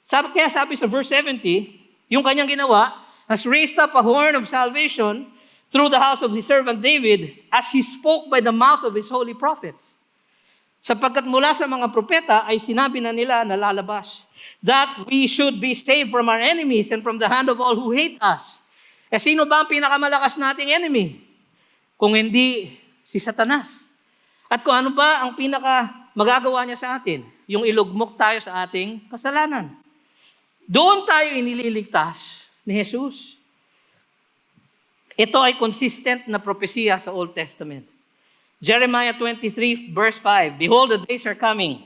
Kaya sabi sa verse 70, yung kanyang ginawa, has raised up a horn of salvation through the house of his servant David as he spoke by the mouth of his holy prophets. Sapagkat mula sa mga propeta ay sinabi na nila na lalabas that we should be saved from our enemies and from the hand of all who hate us. Eh sino ba ang pinakamalakas nating enemy? Kung hindi si Satanas. At kung ano ba ang pinaka magagawa niya sa atin? Yung ilugmok tayo sa ating kasalanan. Doon tayo inililigtas ni Jesus. Ito ay consistent na propesya sa Old Testament. Jeremiah 23 verse 5, behold, the days are coming,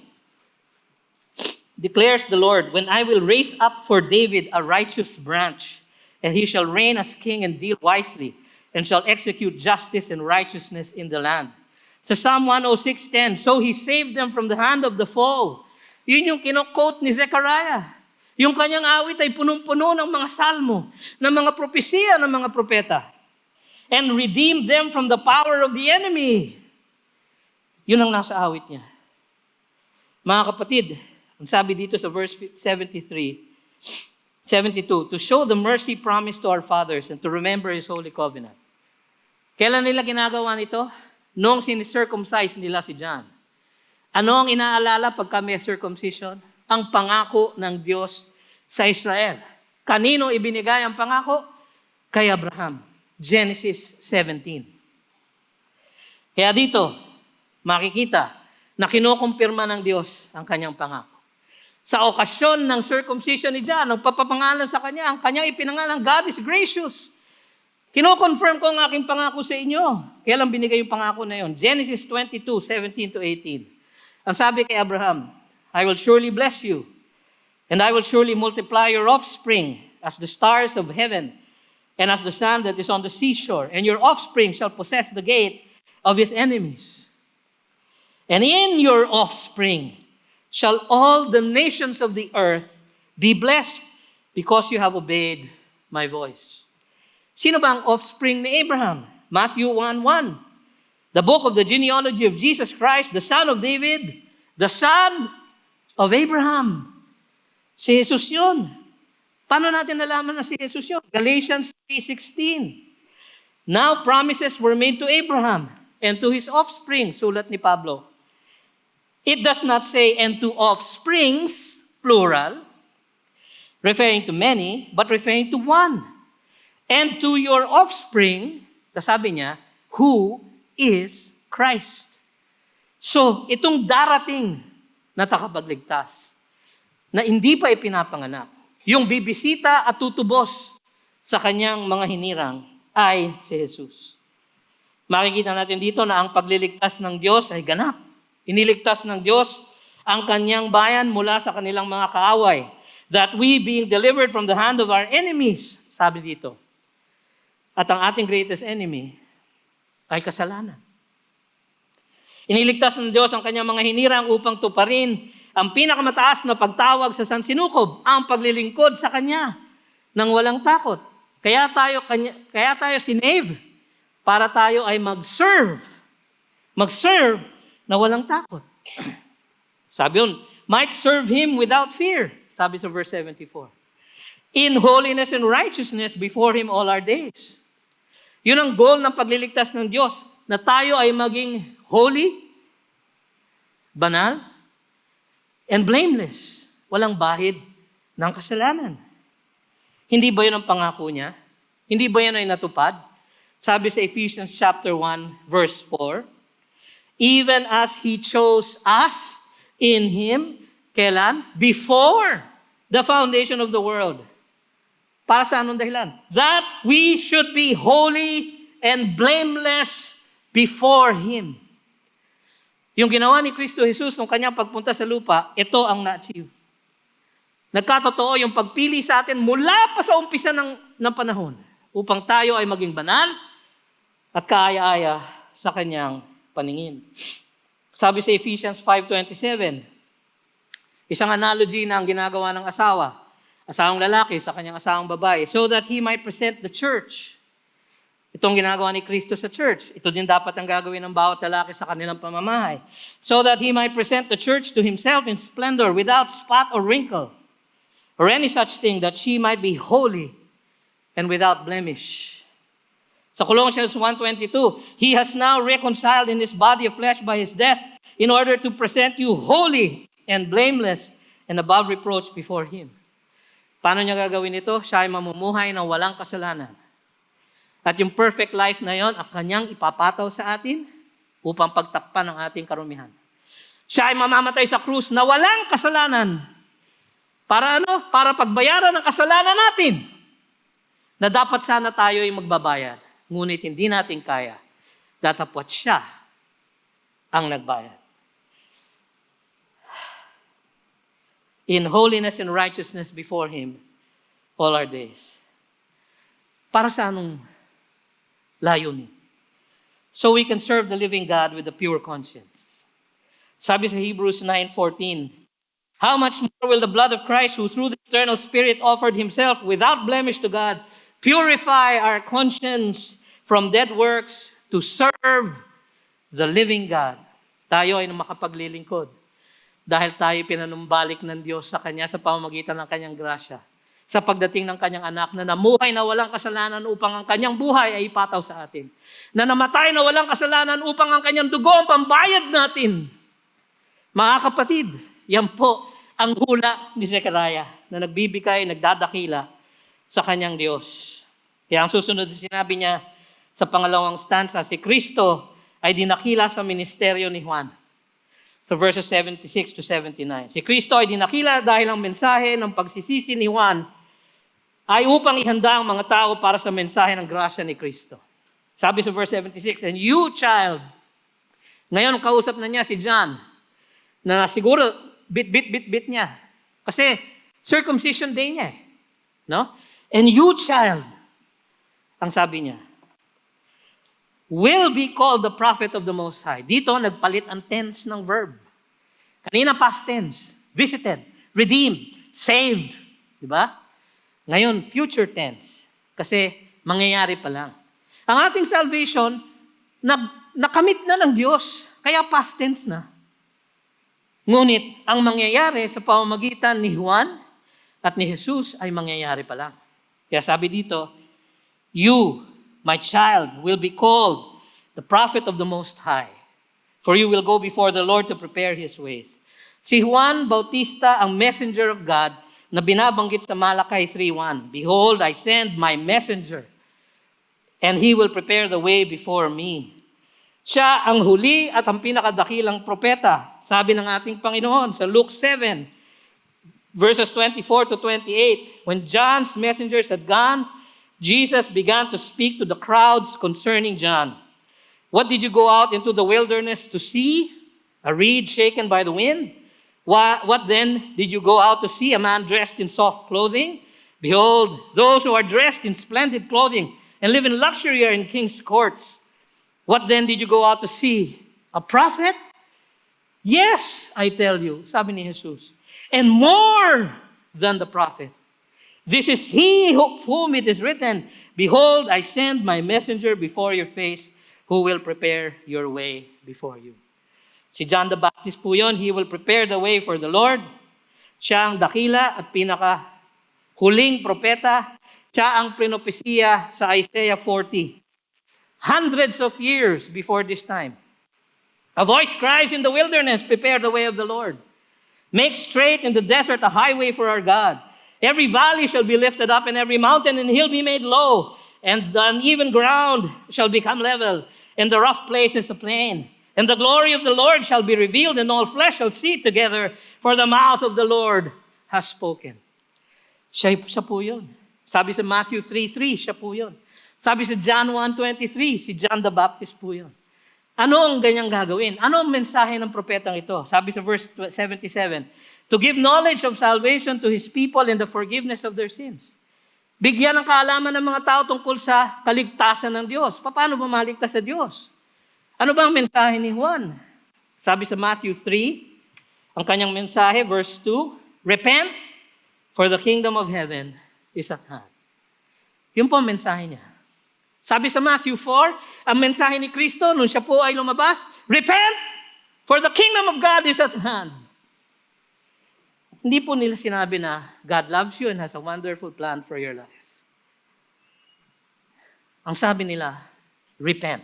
declares the Lord, when I will raise up for David a righteous branch, and he shall reign as king and deal wisely, and shall execute justice and righteousness in the land. Sa Psalm 106:10, so he saved them from the hand of the foe. Yun yung kino-quote ni Zechariah. Yung kanyang awit ay punong-puno ng mga salmo, ng mga propesiya ng mga propeta. And redeemed them from the power of the enemy. Yun ang nasa awit niya. Mga kapatid, ang sabi dito sa verse 72, to show the mercy promised to our fathers and to remember His holy covenant. Kailan nila ginagawa nito? Noong sinicircumcise nila si John. Ano ang inaalala pagka may circumcision? Ang pangako ng Diyos sa Israel. Kanino ibinigay ang pangako? Kay Abraham. Genesis 17. Kaya dito, makikita na kinukumpirma ng Diyos ang kanyang pangako. Sa okasyon ng circumcision ni John, ang papapangalan sa kanya, ang kanyang ipinangalan, God is gracious. Kino-confirm ko ang aking pangako sa inyo. Kaya lang binigay yung pangako na yun. Genesis 22:17-18. Ang sabi kay Abraham, I will surely bless you, and I will surely multiply your offspring as the stars of heaven, and as the sand that is on the seashore, and your offspring shall possess the gate of his enemies. And in your offspring shall all the nations of the earth be blessed because you have obeyed my voice. Sino ba ang offspring ni Abraham? Matthew 1:1. The book of the genealogy of Jesus Christ, the son of David, the son of Abraham. Si Jesus yun. Paano natin nalaman na si Jesus yun? Galatians 3:16. Now promises were made to Abraham and to his offspring, sulat ni Pablo. It does not say, and to offsprings, plural, referring to many, but referring to one. And to your offspring, sabi niya, who is Christ. So, itong darating na takapagligtas, na hindi pa ipinapanganak, yung bibisita at tutubos sa kanyang mga hinirang ay si Jesus. Makikita natin dito na ang pagliligtas ng Diyos ay ganap. Iniligtas ng Diyos ang kanyang bayan mula sa kanilang mga kaaway, that we being delivered from the hand of our enemies, sabi dito. At ang ating greatest enemy ay kasalanan. Iniligtas ng Diyos ang kanyang mga hinirang upang tuparin ang pinakamataas na pagtawag sa sansinukob, ang paglilingkod sa Kanya nang walang takot. Kaya tayo sinave para tayo ay mag-serve. Mag-serve na walang takot. Sabi yun, might serve Him without fear. Sabi sa verse 74. In holiness and righteousness before Him all our days. Yun ang goal ng pagliligtas ng Diyos, na tayo ay maging holy, banal, and blameless. Walang bahid ng kasalanan. Hindi ba yun ang pangako niya? Hindi ba yan ay natupad? Sabi sa Ephesians chapter 1, verse 4, even as He chose us in Him, kailan? Before the foundation of the world. Para sa anong dahilan? That we should be holy and blameless before Him. Yung ginawa ni Kristo Jesus nung kanyang pagpunta sa lupa, ito ang na-achieve. Nagkatotoo yung pagpili sa atin mula pa sa umpisa ng panahon upang tayo ay maging banal at kaaya-aya sa kanyang paningin. Sabi sa Ephesians 5:27, isang analogy na ang ginagawa ng asawang lalaki sa kanyang asawang babae, so that he might present the church. Itong ginagawa ni Kristo sa church. Ito din dapat ang gagawin ng bawat lalaki sa kanilang pamamahay. So that he might present the church to himself in splendor, without spot or wrinkle, or any such thing, that she might be holy and without blemish. Sa Colossians 1:22, He has now reconciled in His body of flesh by His death in order to present you holy and blameless and above reproach before Him. Paano niya gagawin ito? Siya ay mamumuhay ng walang kasalanan. At yung perfect life na yon, ang kanyang ipapataw sa atin upang pagtakpan ng ating karumihan. Siya ay mamamatay sa krus na walang kasalanan. Para ano? Para pagbayaran ng kasalanan natin. Na dapat sana tayo ay magbabayad. Ngunit hindi natin kaya. Datapwat siya ang nagbayad. In holiness and righteousness before Him all our days. Para sa anong layunin? So we can serve the living God with a pure conscience. Sabi sa Hebrews 9:14, how much more will the blood of Christ, who through the eternal Spirit offered Himself without blemish to God, purify our conscience from dead works to serve the living God. Tayo ay makapaglilingkod dahil tayo pinanumbalik ng Diyos sa Kanya sa pamamagitan ng Kanyang grasya. Sa pagdating ng Kanyang anak na namuhay na walang kasalanan upang ang Kanyang buhay ay ipataw sa atin. Na namatay na walang kasalanan upang ang Kanyang dugo ang pambayad natin. Mga kapatid, yan po ang hula ni Zechariah na nagbibigay, nagdadakila sa kanyang Diyos. Kaya ang susunod na sinabi niya sa pangalawang stanza, si Kristo ay dinakila sa ministeryo ni Juan. Sa verses 76 to 79. Si Kristo ay dinakila dahil ang mensahe ng pagsisisi ni Juan ay upang ihanda ang mga tao para sa mensahe ng grasya ni Kristo. Sabi sa verse 76, and you, child, ngayon kausap na niya si John, na siguro bit niya. Kasi circumcision day niya eh. No? And you, child, ang sabi niya, will be called the prophet of the Most High. Dito, nagpalit ang tense ng verb. Kanina, past tense. Visited, redeemed, saved. Diba? Ngayon, future tense. Kasi, mangyayari pa lang. Ang ating salvation, nakamit na ng Diyos. Kaya past tense na. Ngunit, ang mangyayari sa pamamagitan ni Juan at ni Jesus ay mangyayari pa lang. Kaya sabi dito, you, my child, will be called the prophet of the Most High, for you will go before the Lord to prepare His ways. Si Juan Bautista ang messenger of God na binabanggit sa Malakay 3:1. Behold, I send my messenger, and he will prepare the way before me. Siya ang huli at ang pinakadakilang propeta, sabi ng ating Panginoon sa Luke 7, verses 24 to 28. When John's messengers had gone, Jesus began to speak to the crowds concerning John. What did you go out into the wilderness to see? A reed shaken by the wind? What then did you go out to see? A man dressed in soft clothing? Behold, those who are dressed in splendid clothing and live in luxury are in king's courts. What then did you go out to see? A prophet? Yes, I tell you, sabi ni Jesus, and more than the prophet. This is he of whom it is written, behold, I send my messenger before your face, who will prepare your way before you. Si John the Baptist po yun, he will prepare the way for the Lord. Siya ang dakila at pinaka-huling propeta. Siya ang pinopesiya sa Isaiah 40. Hundreds of years before this time. A voice cries in the wilderness, prepare the way of the Lord. Make straight in the desert a highway for our God. Every valley shall be lifted up, and every mountain and hill be made low, and the uneven ground shall become level, and the rough places a plain. And the glory of the Lord shall be revealed, and all flesh shall see it together, for the mouth of the Lord has spoken. Siya po yun. Sabi sa Matthew 3:3, siya po yun. Sabi sa John 1:23, si John the Baptist po yun. Ano ang ganyang gagawin? Ano ang mensahe ng propetang ito? Sabi sa verse 77, to give knowledge of salvation to His people and the forgiveness of their sins. Bigyan ng kaalaman ng mga tao tungkol sa kaligtasan ng Diyos. Paano ba maligtas sa Diyos? Ano ba ang mensahe ni Juan? Sabi sa Matthew 3, ang kanyang mensahe, verse 2, repent, for the kingdom of heaven is at hand. Yun po ang mensahe niya. Sabi sa Matthew 4, ang mensahe ni Kristo nung siya po ay lumabas, repent, for the kingdom of God is at hand. Hindi po nila sinabi na God loves you and has a wonderful plan for your life. Ang sabi nila, repent.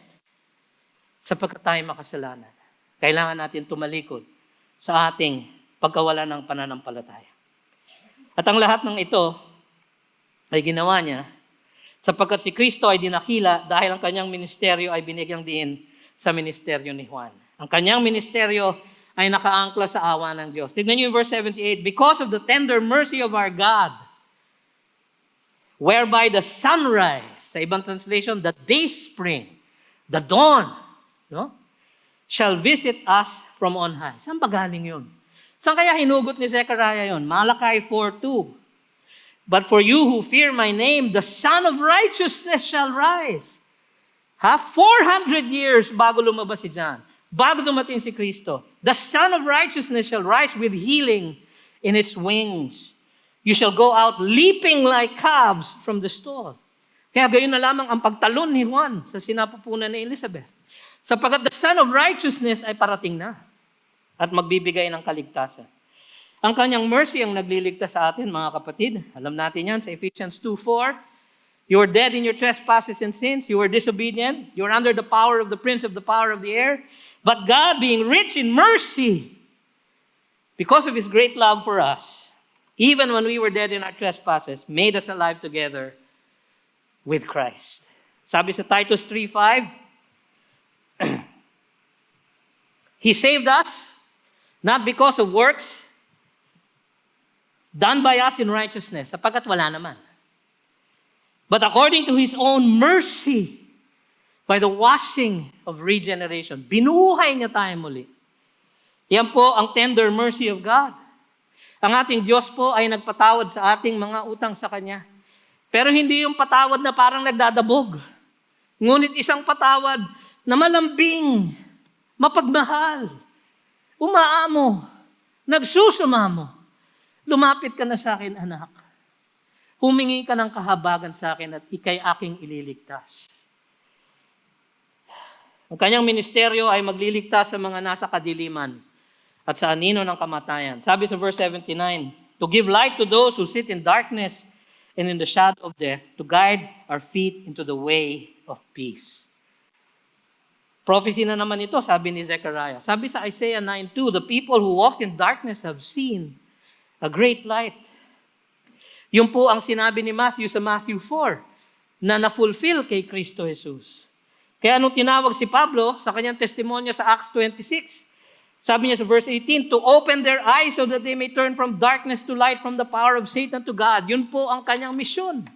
Sapagkat tayo makasalanan, kailangan natin tumalikod sa ating pagkawala ng pananampalataya. At ang lahat ng ito ay ginawa niya sapagkat si Kristo ay dinakila dahil ang kanyang ministeryo ay binigyang diin sa ministeryo ni Juan. Ang kanyang ministeryo ay nakaangkla sa awa ng Diyos. Tignan niyo yung verse 78, because of the tender mercy of our God, whereby the sunrise, sa ibang translation, the day spring, the dawn, shall visit us from on high. Saan ba galing yun? Saan kaya hinugot ni Zechariah yun? Malakay 4:2. But for you who fear my name, the Son of Righteousness shall rise. 400 years bago lumabas si John. Bago dumating si Kristo. The Son of Righteousness shall rise with healing in its wings. You shall go out leaping like calves from the stall. Kaya gayon na lamang ang pagtalon ni Juan sa sinapupunan ni Elizabeth. Sapagkat the Son of Righteousness ay parating na at magbibigay ng kaligtasan. Ang kanyang mercy ang nagliligtas sa atin, mga kapatid. Alam natin yan sa Ephesians 2:4. You were dead in your trespasses and sins. You were disobedient. You were under the power of the prince of the power of the air. But God, being rich in mercy, because of His great love for us, even when we were dead in our trespasses, made us alive together with Christ. Sabi sa Titus 3:5, He saved us, not because of works done by us in righteousness, sapagkat wala naman. But according to His own mercy, by the washing of regeneration, binuhay niya tayo muli. Yan po ang tender mercy of God. Ang ating Diyos po ay nagpatawad sa ating mga utang sa Kanya. Pero hindi yung patawad na parang nagdadabog. Ngunit isang patawad na malambing, mapagmahal, umaamo, nagsusumamo. Lumapit ka na sa akin, anak. Humingi ka ng kahabagan sa akin at ikay aking ililigtas. Ang kanyang ministeryo ay magliligtas sa mga nasa kadiliman at sa anino ng kamatayan. Sabi sa verse 79, to give light to those who sit in darkness and in the shadow of death, to guide our feet into the way of peace. Prophecy na naman ito, sabi ni Zechariah. Sabi sa Isaiah 9:2, the people who walked in darkness have seen a great light. Yun po ang sinabi ni Matthew sa Matthew 4, na na-fulfill kay Kristo Jesus. Kaya anong tinawag si Pablo sa kanyang testimonya sa Acts 26? Sabi niya sa verse 18, to open their eyes so that they may turn from darkness to light, from the power of Satan to God. Yun po ang kanyang misyon.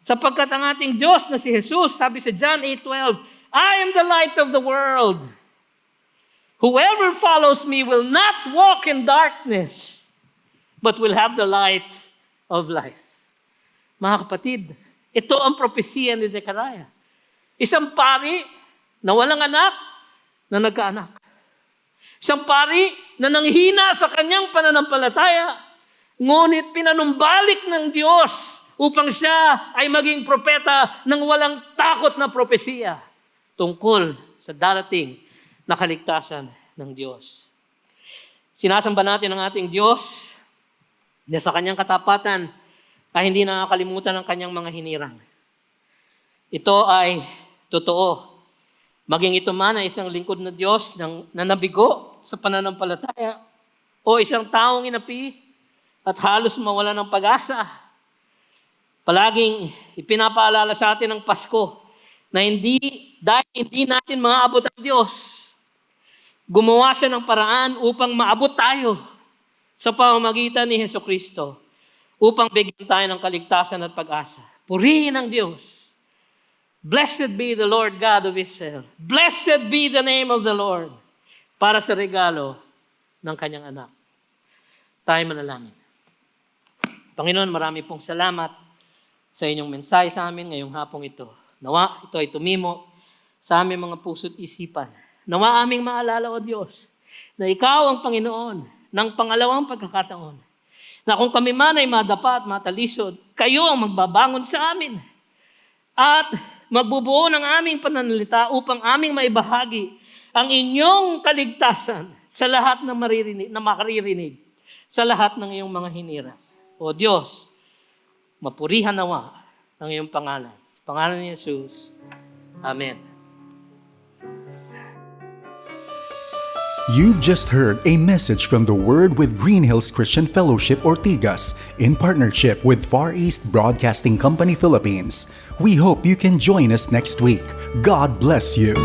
Sapagkat ang ating Diyos na si Jesus, sabi sa John 8:12, I am the light of the world. Whoever follows me will not walk in darkness, but will have the light of life. Mga kapatid, ito ang propesiya ni Zechariah. Isang pari na walang anak, na nagkaanak. Isang pari na nanghina sa kanyang pananampalataya, ngunit pinanumbalik ng Diyos upang siya ay maging propeta ng walang takot na propesiya tungkol sa darating na kaligtasan ng Diyos. Sinasamba natin ang ating Diyos na sa kanyang katapatan ay hindi nakakalimutan ang kanyang mga hinirang. Ito ay totoo. Maging ito man ay isang lingkod na Diyos na nabigo sa pananampalataya o isang taong inapi at halos mawala ng pag-asa. Palaging ipinapaalala sa atin ng Pasko na dahil hindi natin maabot ang Diyos, gumawa siya ng paraan upang maabot tayo sa pamamagitan ni Hesukristo upang bigyan tayo ng kaligtasan at pag-asa. Purihin ang Diyos. Blessed be the Lord God of Israel. Blessed be the name of the Lord para sa regalo ng kanyang anak. Tayo manalangin. Panginoon, marami pong salamat sa inyong mensahe sa amin ngayong hapong ito. Nawa, ito ay tumimo sa aming mga puso't isipan. Nawa aming maalala, O Diyos, na Ikaw ang Panginoon ng pangalawang pagkakataon. Na kung kami man ay madapa at matalisod, kayo ang magbabangon sa amin. At magbubuo ng aming pananalita upang aming maibahagi ang inyong kaligtasan sa lahat ng makaririnig, sa lahat ng iyong mga hinirang. O Diyos, mapurihan nawa ang iyong pangalan. Sa pangalan ni Jesus, Amen. You've just heard a message from the Word with Green Hills Christian Fellowship Ortigas in partnership with Far East Broadcasting Company Philippines. We hope you can join us next week. God bless you.